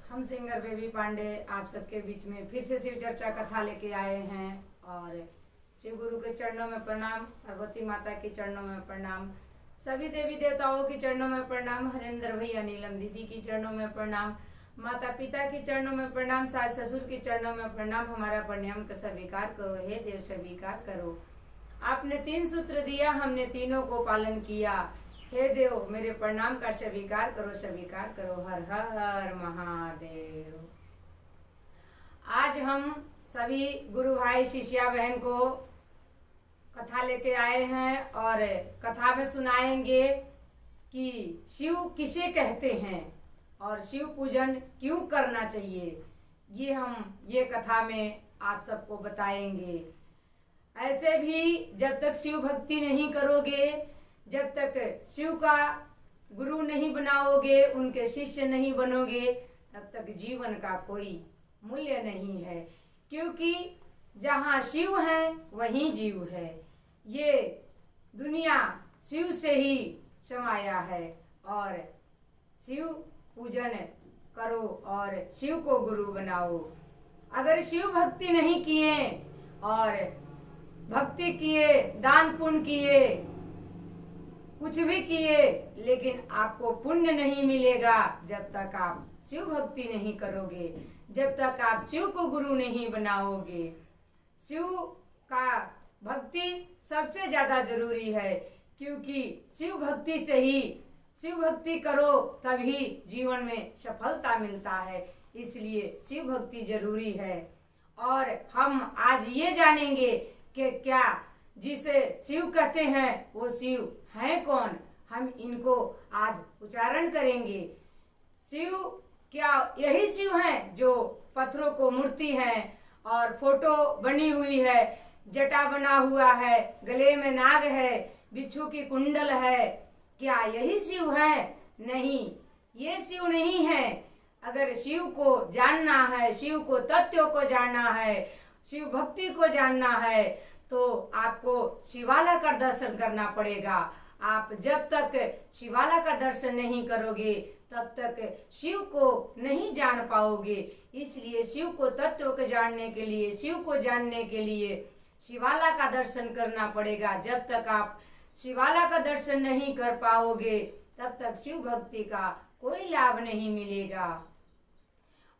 हम singer baby Pandey आप सबके बीच में फिर से शिव चर्चा कथा लेके आए हैं। और शिव गुरु के चरणों में प्रणाम, पार्वती माता के चरणों में प्रणाम, सभी देवी देवताओं के चरणों में प्रणाम, हरेंद्र भैया नीलम दीदी की चरणों में प्रणाम, माता पिता के चरणों में प्रणाम, सास ससुर के चरणों में प्रणाम। हमारा प्रणाम का स्वीकार करो, हे देव स्वीकार करो। आपने 3 सूत्र दिया, हमने तीनों को पालन किया। हे देव मेरे प्रणाम का स्वीकार करो, स्वीकार करो। हर हर महादेव। आज हम सभी गुरु भाई शिष्या बहन को कथा लेके आए हैं और कथा में सुनाएंगे कि शिव किसे कहते हैं और शिव पूजन क्यों करना चाहिए। ये कथा में आप सबको बताएंगे। ऐसे भी जब तक शिव भक्ति नहीं करोगे, जब तक शिव का गुरु नहीं बनाओगे, उनके शिष्य नहीं बनोगे, तब तक जीवन का कोई मूल्य नहीं है। क्योंकि जहाँ शिव है वहीं जीव है। ये दुनिया शिव से ही समाया है और शिव पूजन करो और शिव को गुरु बनाओ। अगर शिव भक्ति नहीं किए और भक्ति किए, दान पुण्य किए, कुछ भी किए, लेकिन आपको पुण्य नहीं मिलेगा जब तक आप शिव भक्ति नहीं करोगे, जब तक आप शिव को गुरु नहीं बनाओगे। शिव का भक्ति सबसे ज्यादा जरूरी है, क्योंकि शिव भक्ति से ही, शिव भक्ति करो तभी जीवन में सफलता मिलता है। इसलिए शिव भक्ति जरूरी है। और हम आज ये जानेंगे कि क्या जिसे शिव कहते हैं वो शिव हैं कौन। हम इनको आज उच्चारण करेंगे। शिव क्या यही शिव हैं जो पत्थरों को मूर्ति है और फोटो बनी हुई है, जटा बना हुआ है, गले में नाग है, बिच्छू की कुंडल है, क्या यही शिव है? नहीं, ये शिव नहीं है। अगर शिव को जानना है, शिव को तत्व को जानना है, शिव भक्ति को जानना है, तो आपको शिवाला का दर्शन करना पड़ेगा। आप जब तक शिवाला का दर्शन नहीं करोगे तब तक शिव को नहीं जान पाओगे। इसलिए शिव को तत्व को जानने के लिए, शिव को जानने के लिए शिवाला का दर्शन करना पड़ेगा। जब तक आप शिवाला का दर्शन नहीं कर पाओगे तब तक शिव भक्ति का कोई लाभ नहीं मिलेगा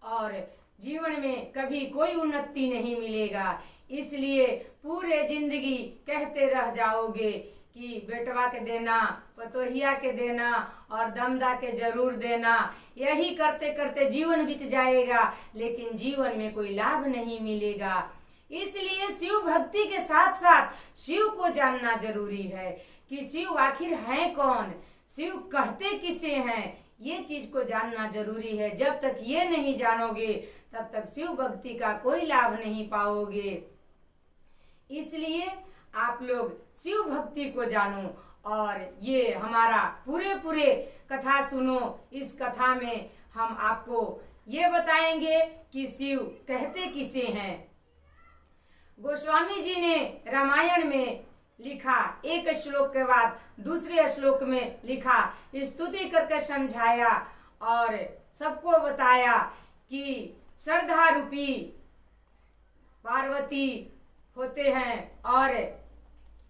और जीवन में कभी कोई उन्नति नहीं मिलेगा। इसलिए पूरे जिंदगी कहते रह जाओगे कि बेटवा के देना, पतोहिया के देना और दमदा के जरूर देना। यही करते करते जीवन बीत जाएगा, लेकिन जीवन में कोई लाभ नहीं मिलेगा। इसलिए शिव भक्ति के साथ साथ शिव को जानना जरूरी है कि शिव आखिर है कौन, शिव कहते किसे हैं। ये चीज को जानना जरूरी है। जब तक ये नहीं जानोगे तब तक शिव भक्ति का कोई लाभ नहीं पाओगे। इसलिए आप लोग शिव भक्ति को जानो और ये हमारा पूरे कथा सुनो। इस कथा में हम आपको ये बताएंगे कि शिव कहते किसे हैं। गोस्वामी जी ने रामायण में लिखा, एक श्लोक के बाद दूसरे श्लोक में लिखा, स्तुति करके समझाया और सबको बताया कि श्रद्धा रूपी पार्वती होते हैं और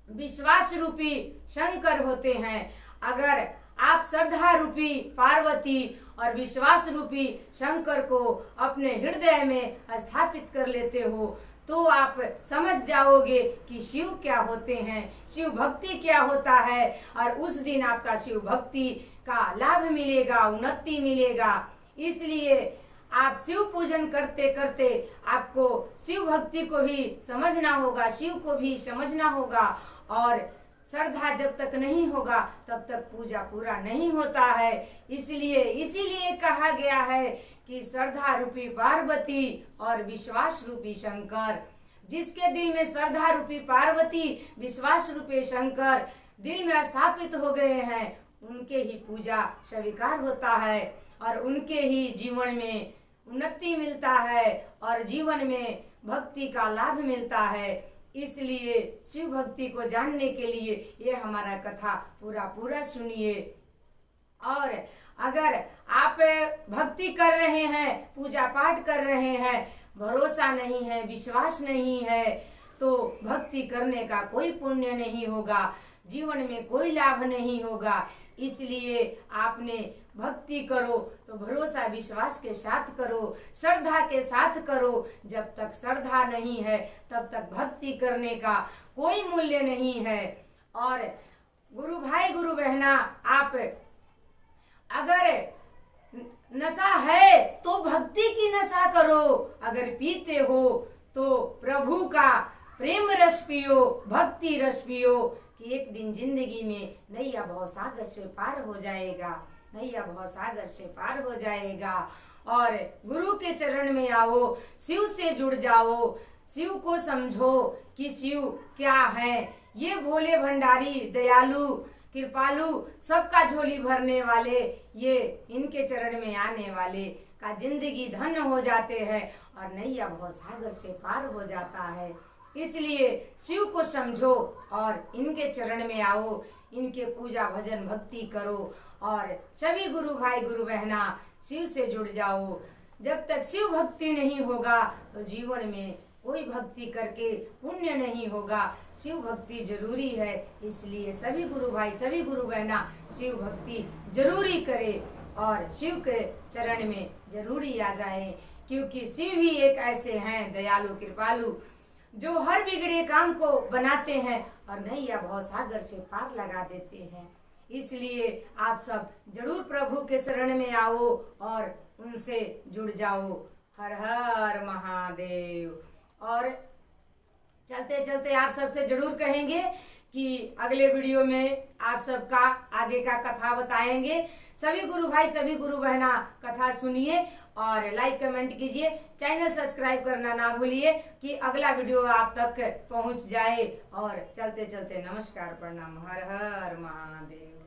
विश्वास रूपी शंकर होते हैं। अगर आप श्रद्धा रूपी पार्वती और विश्वास रूपी शंकर को अपने हृदय में स्थापित कर लेते हो तो आप समझ जाओगे कि शिव क्या होते हैं, शिव भक्ति क्या होता है। और उस दिन आपका शिव भक्ति का लाभ मिलेगा, उन्नति मिलेगा। इसलिए आप शिव पूजन करते करते आपको शिव भक्ति को भी समझना होगा, शिव को भी समझना होगा। और श्रद्धा जब तक नहीं होगा तब तक पूजा पूरा नहीं होता है। इसीलिए कहा गया है कि श्रद्धा रूपी पार्वती और विश्वास रूपी शंकर। जिसके दिल में श्रद्धा रूपी पार्वती, विश्वास रूपी शंकर दिल में स्थापित हो गए हैं, उनके ही पूजा स्वीकार होता है और उनके ही जीवन में उन्नति मिलता है और जीवन में भक्ति का लाभ मिलता है। इसलिए शिव भक्ति को जानने के लिए ये हमारा कथा पूरा सुनिए। और अगर आप भक्ति कर रहे हैं, पूजा पाठ कर रहे हैं, भरोसा नहीं है, विश्वास नहीं है, तो भक्ति करने का कोई पुण्य नहीं होगा, जीवन में कोई लाभ नहीं होगा। इसलिए आपने भक्ति करो तो भरोसा विश्वास के साथ करो, श्रद्धा के साथ करो। जब तक श्रद्धा नहीं है तब तक भक्ति करने का कोई मूल्य नहीं है। और गुरु भाई गुरु बहना, आप अगर नशा है तो भक्ति की नशा करो, अगर पीते हो तो प्रभु का प्रेम रस पियो, भक्ति रस पियो, कि एक दिन जिंदगी में नैया भवसागर से पार हो जाएगा, नैया भवसागर से पार हो जाएगा। और गुरु के चरण में आओ, शिव से जुड़ जाओ, शिव को समझो कि शिव क्या है। ये भोले भंडारी, दयालु, कृपालु, सबका झोली भरने वाले, ये इनके चरण में आने वाले का जिंदगी धन्य हो जाते हैं और नैया भवसागर से पार हो जाता है। इसलिए शिव को समझो और इनके चरण में आओ, इनके पूजा भजन भक्ति करो और सभी गुरु भाई गुरु बहना शिव से जुड़ जाओ। जब तक शिव भक्ति नहीं होगा तो जीवन में कोई भक्ति करके पुण्य नहीं होगा। शिव भक्ति जरूरी है, इसलिए सभी गुरु भाई सभी गुरु बहना शिव भक्ति जरूरी करे और शिव के चरण में जरूरी आ जाए, क्योंकि शिव ही एक ऐसे हैं दयालु कृपालु जो हर बिगड़े काम को बनाते हैं और नैया भवसागर से पार लगा देते हैं। इसलिए आप सब जरूर प्रभु के शरण में आओ और उनसे जुड़ जाओ। हर हर महादेव। और चलते चलते आप सबसे जरूर कहेंगे कि अगले वीडियो में आप सबका आगे का कथा बताएंगे। सभी गुरु भाई सभी गुरु बहना कथा सुनिए और लाइक कमेंट कीजिए, चैनल सब्सक्राइब करना ना भूलिए कि अगला वीडियो आप तक पहुंच जाए। और चलते चलते नमस्कार प्रणाम। हर हर महादेव।